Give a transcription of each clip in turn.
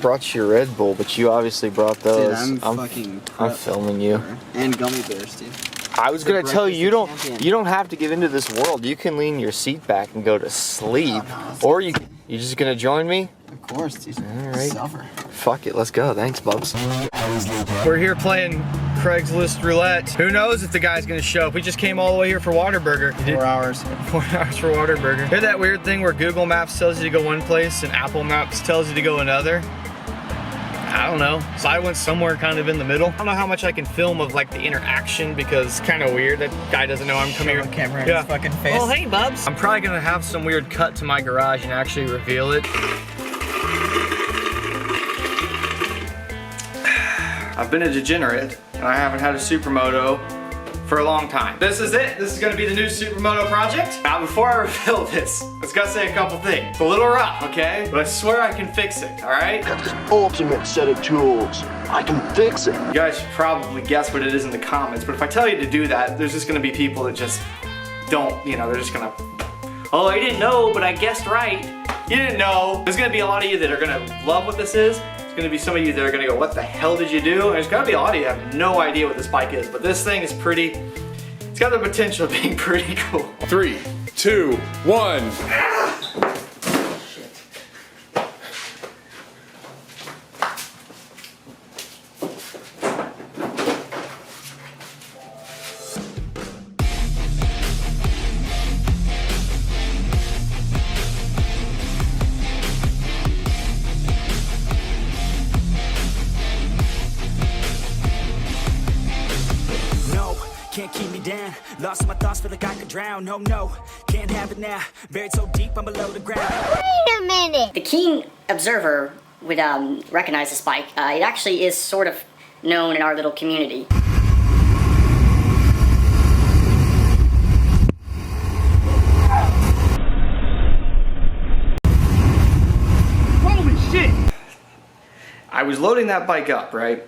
brought you your Red Bull, but you obviously brought those. Dude, I'm filming you. And gummy bears, dude. I was gonna tell you, you don't have to get into this world. You can lean your seat back and go to sleep, or you just gonna join me? Of course, dude. All right. Suffer. Fuck it, let's go. Thanks, Bubs. We're here playing Craigslist roulette. Who knows if the guy's gonna show up? We just came all the way here for Whataburger. 4 hours. 4 hours for Whataburger. Hear that weird thing where Google Maps tells you to go one place and Apple Maps tells you to go another? I don't know. So I went somewhere kind of in the middle. I don't know how much I can film of like the interaction because it's kind of weird. That guy doesn't know I'm coming here. Camera in his fucking face. Oh, hey, Bubs. I'm probably gonna have some weird cut to my garage and actually reveal it. I've been a degenerate and I haven't had a Supermoto for a long time. This is it. This is gonna be the new Supermoto project. Now, before I reveal this, I just gotta say a couple things. It's a little rough, okay? But I swear I can fix it, all right? Got this ultimate set of tools. I can fix it. You guys should probably guess what it is in the comments, but if I tell you to do that, there's just gonna be people that just don't, you know, they're just gonna, oh, I didn't know, but I guessed right. You didn't know. There's gonna be a lot of you that are gonna love what this is. There's gonna be some of you that are gonna go, what the hell did you do? And there's gonna be a lot of you that have no idea what this bike is, but this thing is pretty, it's got the potential of being pretty cool. 3, 2, 1. Can't keep me down, lost my thoughts, feel like I could drown. No, no, can't have it now, buried so deep I'm below the ground. Wait a minute! The keen observer would recognize this bike. It actually is sort of known in our little community. Holy shit! I was loading that bike up, right?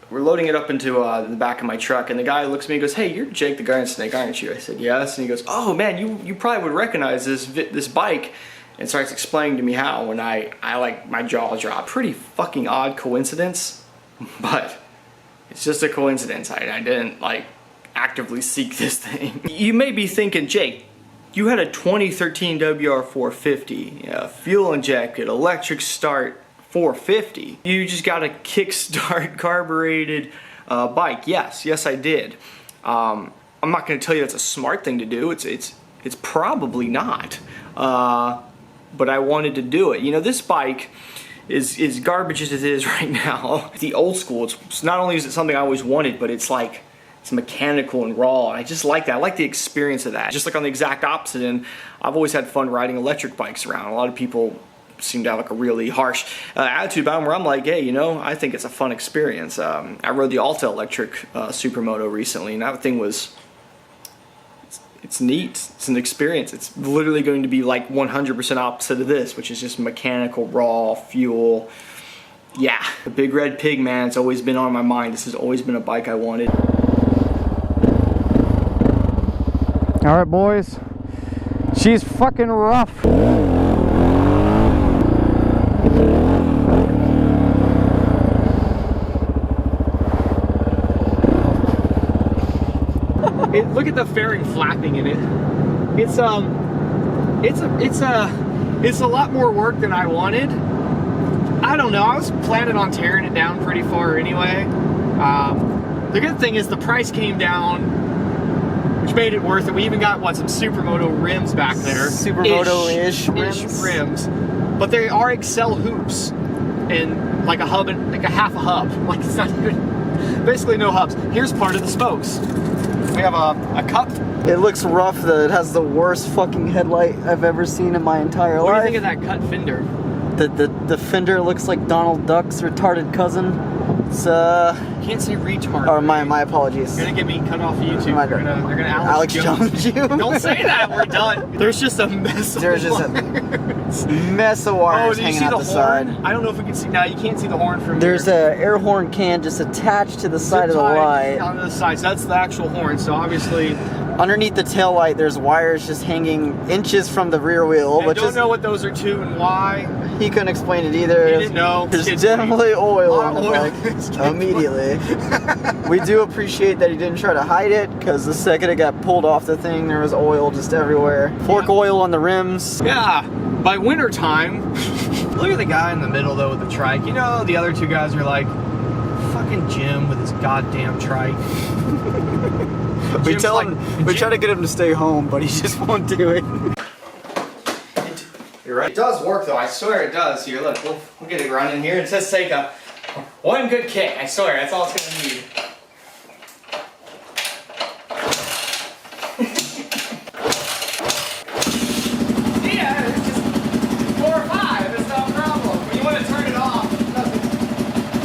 We're loading it up into the back of my truck, and the guy looks at me and goes, hey, you're Jake the guy in Snake, aren't you? I said, yes. And he goes, oh man, you probably would recognize this bike. And starts explaining to me how, when I like, my jaw dropped. Pretty fucking odd coincidence, but it's just a coincidence. I didn't like actively seek this thing. You may be thinking, Jake, you had a 2013 WR450, fuel injected, electric start, 450. You just got a kickstart carbureted bike. Yes, I did. I'm not going to tell you that's a smart thing to do. It's probably not. But I wanted to do it. You know, this bike is garbage as it is right now. The old school. It's not only is it something I always wanted, but it's like it's mechanical and raw. And I just like that. I like the experience of that. Just like on the exact opposite end, I've always had fun riding electric bikes around. A lot of people seem to have like a really harsh attitude about them, where I'm like, hey, you know, I think it's a fun experience. I rode the Alta electric Supermoto recently, and that thing was, it's neat. It's an experience. It's literally going to be like 100% opposite of this, which is just mechanical, raw, fuel. Yeah, the Big Red Pig, man, it's always been on my mind. This has always been a bike I wanted. All right, boys. She's fucking rough. Look at the fairing flapping in it. It's a lot more work than I wanted. I don't know. I was planning on tearing it down pretty far anyway. The good thing is the price came down, which made it worth it. We even got some Supermoto rims back there. Supermoto-ish rims, but they are Excel hoops and like a hub and like a half a hub. Like it's not even, basically no hubs. Here's part of the spokes. We have a cup. It looks rough though. It has the worst fucking headlight I've ever seen in my entire life. What do you think of that cut fender? The fender looks like Donald Duck's retarded cousin. It's can't say retard. Or my apologies. You're gonna get me cut off of YouTube. They're gonna Alex Jones you. Don't say that. We're done. There's just a mess. There's just a mess of wires hanging out the side. I don't know if we can see now. You can't see the horn from There's here. a air horn can just attached to the side of the light. On the side. So that's the actual horn. So obviously, underneath the tail light, there's wires just hanging inches from the rear wheel. I don't know what those are to and why. He couldn't explain it either. He didn't know. There's It's definitely oil on the oil. bike. Immediately. We do appreciate that he didn't try to hide it, because the second it got pulled off the thing, there was oil just everywhere. Fork oil on the rims. Yeah, by winter time. Look at the guy in the middle though with the trike. You know, the other two guys are like, fucking Jim with his goddamn trike. We Jim's tell like- him, we Jim- try to get him to stay home, but he just won't do it. You're right. It does work though, I swear it does. Here, look, we'll get it running here. It says take one good kick. I swear, that's all it's gonna need. Yeah, it's just 4 or 5, it's no problem. When you want to turn it off, it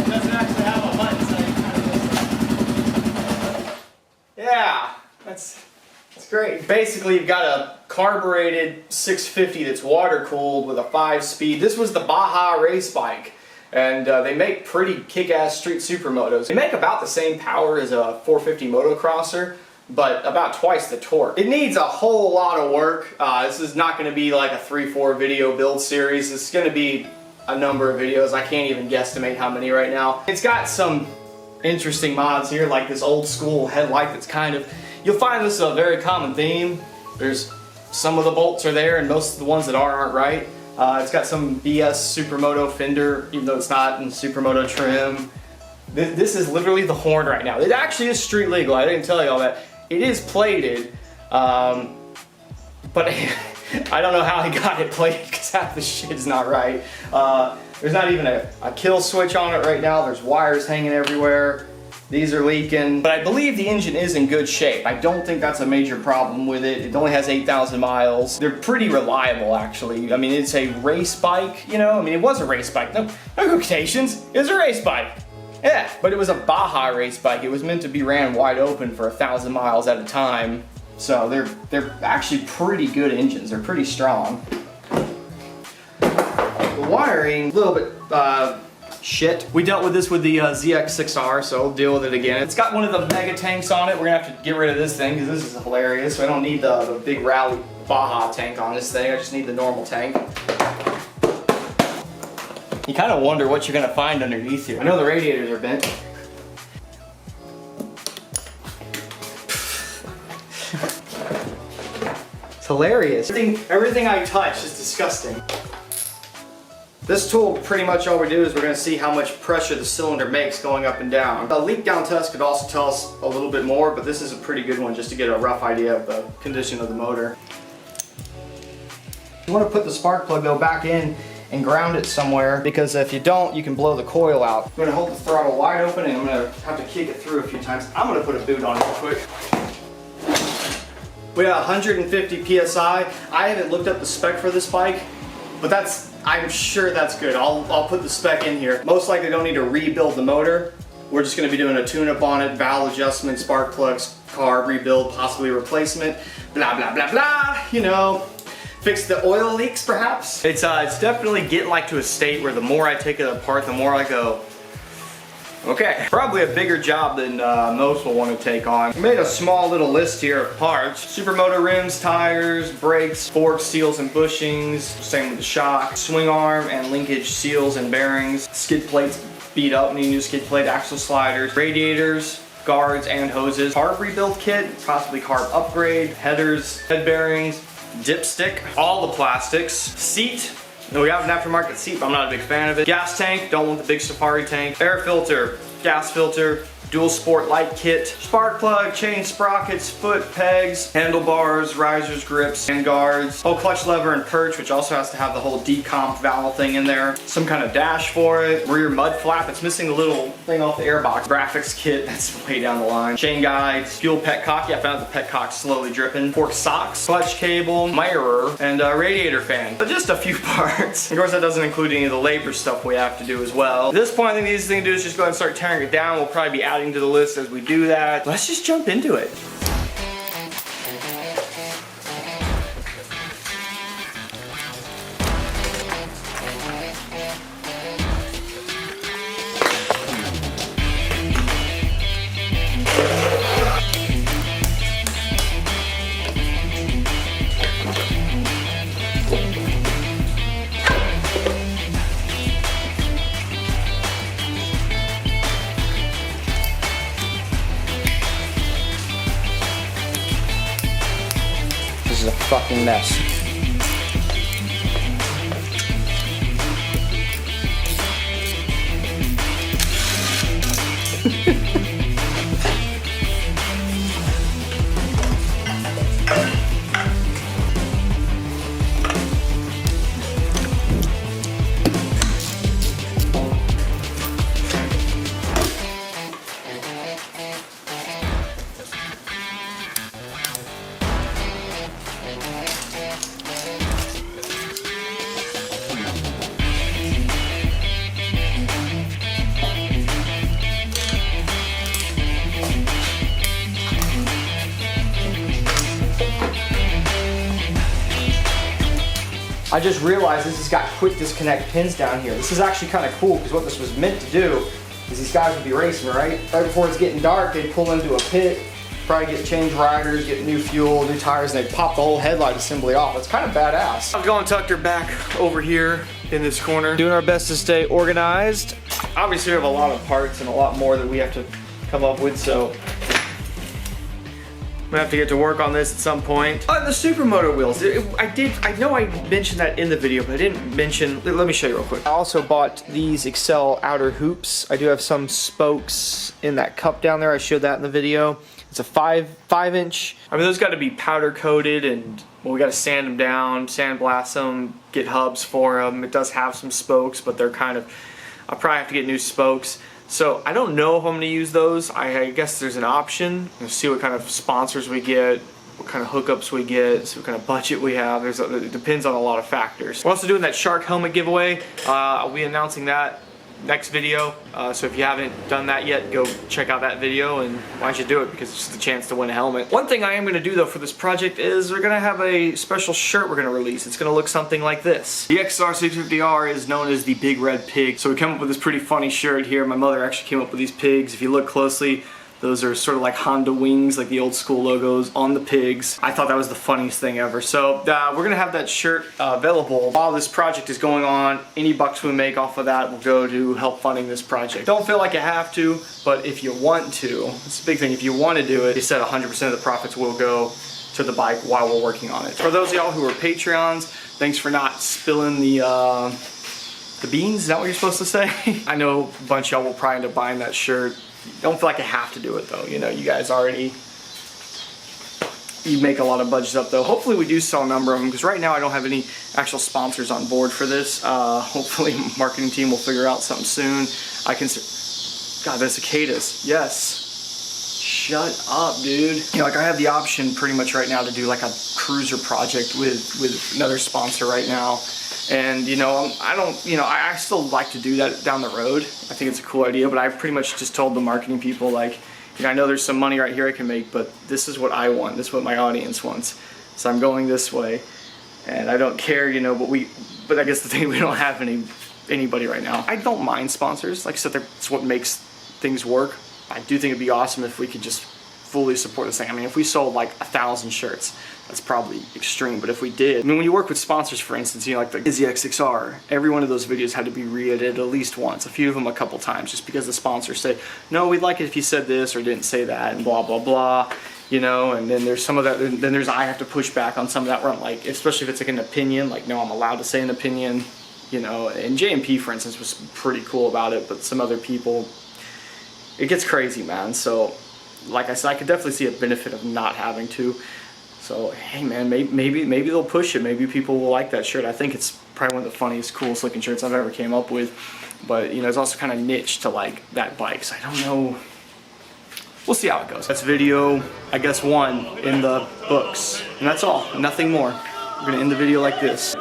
doesn't actually have a button, so you kind of just... Yeah, that's great. Basically, you've got a carbureted 650 that's water cooled with a 5-speed. This was the Baja race bike, and they make pretty kick-ass street supermotos. They make about the same power as a 450 motocrosser, but about twice the torque. It needs a whole lot of work. This is not going to be like a 3-4 video build series. This is going to be a number of videos. I can't even guesstimate how many right now. It's got some interesting mods here, like this old school headlight that's kind of... You'll find this a very common theme. There's some of the bolts are there, and most of the ones that aren't right. It's got some BS Supermoto fender, even though it's not in Supermoto trim. This is literally the horn right now. It actually is street legal. I didn't tell you all that. It is plated, but I don't know how he got it plated because half the shit is not right. There's not even a kill switch on it right now. There's wires hanging everywhere. These are leaking, but I believe the engine is in good shape. I don't think that's a major problem with it. It only has 8,000 miles. They're pretty reliable, actually. I mean, it's a race bike, you know? I mean, it was a race bike. No quotations. It was a race bike. Yeah, but it was a Baja race bike. It was meant to be ran wide open for 1,000 miles at a time. So they're actually pretty good engines. They're pretty strong. The wiring, a little bit shit. We dealt with this with the ZX6R, so I'll deal with it again. It's got one of the mega tanks on it. We're gonna have to get rid of this thing because this is hilarious. So I don't need the big rally Baja tank on this thing. I just need the normal tank. You kind of wonder what you're gonna find underneath here. I know the radiators are bent. It's hilarious. Everything I touch is disgusting. This tool, pretty much all we do is we're going to see how much pressure the cylinder makes going up and down. A leak down test could also tell us a little bit more, but this is a pretty good one just to get a rough idea of the condition of the motor. You want to put the spark plug though back in and ground it somewhere, because if you don't, you can blow the coil out. I'm going to hold the throttle wide open and I'm going to have to kick it through a few times. I'm going to put a boot on it real quick. We got 150 PSI. I haven't looked up the spec for this bike, but I'm sure that's good. I'll put the spec in here. Most likely don't need to rebuild the motor. We're just gonna be doing a tune-up on it, valve adjustment, spark plugs, carb rebuild, possibly replacement, blah, blah, blah, blah, you know. Fix the oil leaks, perhaps. It's definitely getting like to a state where the more I take it apart, the more I go, okay. Probably a bigger job than most will want to take on. I made a small little list here of parts. Supermoto rims, tires, brakes, forks, seals and bushings. Same with the shock. Swing arm and linkage seals and bearings. Skid plates beat up, need a new skid plate, axle sliders, radiators, guards and hoses. Carb rebuild kit, possibly carb upgrade, headers, head bearings, dipstick, all the plastics, seat. We have an aftermarket seat, but I'm not a big fan of it. Gas tank, don't want the big Safari tank. Air filter, gas filter, dual sport light kit, spark plug, chain sprockets, foot pegs, handlebars, risers, grips, and guards. Whole clutch lever and perch, which also has to have the whole decomp valve thing in there. Some kind of dash for it. Rear mud flap, it's missing the little thing off the airbox. Graphics kit, that's way down the line. Chain guides, fuel petcock, yeah, I found the petcock slowly dripping. Fork socks, clutch cable, mirror, and a radiator fan. But just a few parts. Of course, that doesn't include any of the labor stuff we have to do as well. At this point, I think the easiest thing to do is just go ahead and start tearing it down. We'll probably be adding to the list as we do that. Let's just jump into it. is a fucking mess. I just realized this has got quick disconnect pins down here. This is actually kind of cool because what this was meant to do is these guys would be racing, right? Right before it's getting dark, they'd pull into a pit, probably get changed riders, get new fuel, new tires, and they'd pop the whole headlight assembly off. It's kind of badass. I'm going Tucker back over here in this corner, doing our best to stay organized. Obviously, we have a lot of parts and a lot more that we have to come up with, so I'm gonna have to get to work on this at some point. The Supermoto wheels, I know I mentioned that in the video, but I didn't mention, let me show you real quick. I also bought these Excel outer hoops. I do have some spokes in that cup down there. I showed that in the video. It's a 5-inch. I mean, those got to be powder coated, and well, we got to sand them down, sandblast them, get hubs for them. It does have some spokes, but they're kind of, I'll probably have to get new spokes. So I don't know if I'm going to use those. I guess there's an option. We'll see what kind of sponsors we get, what kind of hookups we get, see what kind of budget we have. It depends on a lot of factors. We're also doing that shark helmet giveaway. I'll be announcing that next video. So if you haven't done that yet, go check out that video, and why don't you do it, because it's just a chance to win a helmet. One thing I am going to do though for this project is we're going to have a special shirt we're going to release. It's going to look something like this. The XR650R is known as the Big Red Pig, so we came up with this pretty funny shirt here. My mother actually came up with these pigs. If you look closely, those are sort of like Honda wings, like the old school logos on the pigs. I thought that was the funniest thing ever. So we're gonna have that shirt available while this project is going on. Any bucks we make off of that will go to help funding this project. Don't feel like you have to, but if you want to, it's a big thing. If you want to do it, you said 100% of the profits will go to the bike while we're working on it. For those of y'all who are Patreons, thanks for not spilling the beans. Is that what you're supposed to say? I know a bunch of y'all will probably end up buying that shirt. Don't feel like I have to do it though. You know, you guys already, you make a lot of budgets up though. Hopefully we do sell a number of them, because right now I don't have any actual sponsors on board for this. Hopefully marketing team will figure out something soon. God, the cicadas, yes. Shut up, dude. You know, like I have the option pretty much right now to do like a cruiser project with another sponsor right now. And you know, I still like to do that down the road. I think it's a cool idea, but I pretty much just told the marketing people, like, you know, I know there's some money right here I can make, but this is what I want. This is what my audience wants. So I'm going this way, and I don't care, you know. But I guess the thing, we don't have anybody right now. I don't mind sponsors. Like I said, it's what makes things work. I do think it'd be awesome if we could just fully support this thing. I mean, if we sold like 1,000 shirts, that's probably extreme, but if we did, I mean, when you work with sponsors, for instance, you know, like the Izzy X6R, every one of those videos had to be re-edited at least once, a few of them a couple times, just because the sponsors say, no, we'd like it if you said this or didn't say that, and blah, blah, blah, you know. And then there's some of that, then there's, I have to push back on some of that where I'm like, especially if it's like an opinion, like, no, I'm allowed to say an opinion, you know. And JMP, for instance, was pretty cool about it, but some other people, it gets crazy, man. So, like I said, I could definitely see a benefit of not having to. So, hey man, maybe they'll push it. Maybe people will like that shirt. I think it's probably one of the funniest, coolest looking shirts I've ever came up with. But, you know, it's also kind of niche to like that bike. So I don't know. We'll see how it goes. That's video, I guess, 1 in the books. And that's all, nothing more. We're gonna end the video like this.